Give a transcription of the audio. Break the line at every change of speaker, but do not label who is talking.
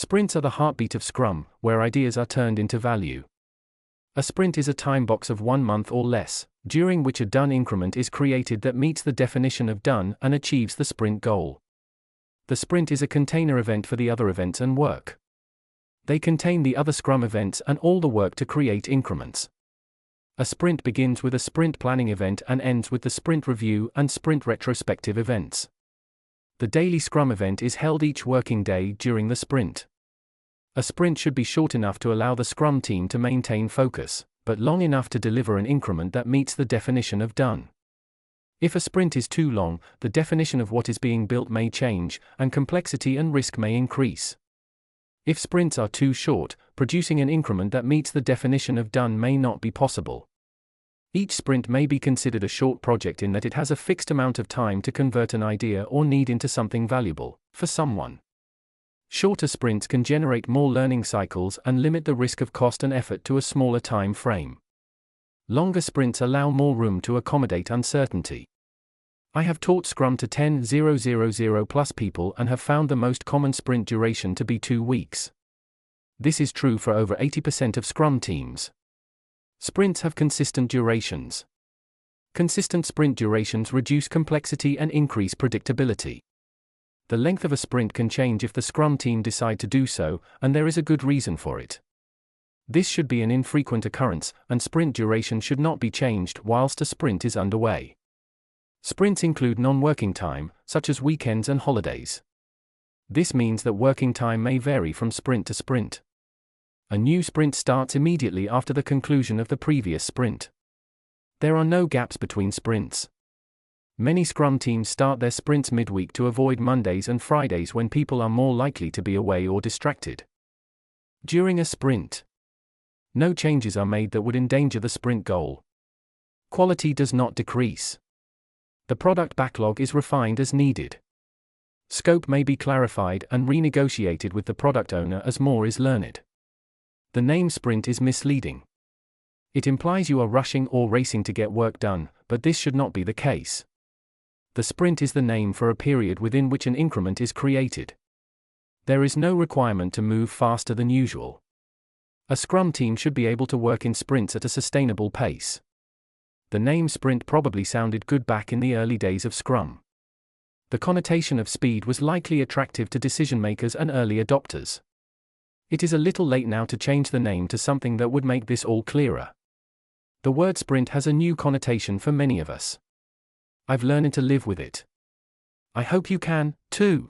Sprints are the heartbeat of Scrum, where ideas are turned into value. A sprint is a time box of 1 month or less, during which a done increment is created that meets the definition of done and achieves the sprint goal. The sprint is a container event for the other events and work. They contain the other Scrum events and all the work to create increments. A sprint begins with a sprint planning event and ends with the sprint review and sprint retrospective events. The daily Scrum event is held each working day during the sprint. A sprint should be short enough to allow the Scrum team to maintain focus, but long enough to deliver an increment that meets the definition of done. If a sprint is too long, the definition of what is being built may change, and complexity and risk may increase. If sprints are too short, producing an increment that meets the definition of done may not be possible. Each sprint may be considered a short project in that it has a fixed amount of time to convert an idea or need into something valuable for someone. Shorter sprints can generate more learning cycles and limit the risk of cost and effort to a smaller time frame. Longer sprints allow more room to accommodate uncertainty. I have taught Scrum to 10,000 plus people and have found the most common sprint duration to be 2 weeks. This is true for over 80% of Scrum teams. Sprints have consistent durations. Consistent sprint durations reduce complexity and increase predictability. The length of a sprint can change if the Scrum team decide to do so, and there is a good reason for it. This should be an infrequent occurrence, and sprint duration should not be changed whilst a sprint is underway. Sprints include non-working time, such as weekends and holidays. This means that working time may vary from sprint to sprint. A new sprint starts immediately after the conclusion of the previous sprint. There are no gaps between sprints. Many Scrum teams start their sprints midweek to avoid Mondays and Fridays when people are more likely to be away or distracted. During a sprint, no changes are made that would endanger the sprint goal. Quality does not decrease. The product backlog is refined as needed. Scope may be clarified and renegotiated with the product owner as more is learned. The name sprint is misleading. It implies you are rushing or racing to get work done, but this should not be the case. The sprint is the name for a period within which an increment is created. There is no requirement to move faster than usual. A Scrum team should be able to work in sprints at a sustainable pace. The name sprint probably sounded good back in the early days of Scrum. The connotation of speed was likely attractive to decision makers and early adopters. It is a little late now to change the name to something that would make this all clearer. The word sprint has a new connotation for many of us. I've learned to live with it. I hope you can, too.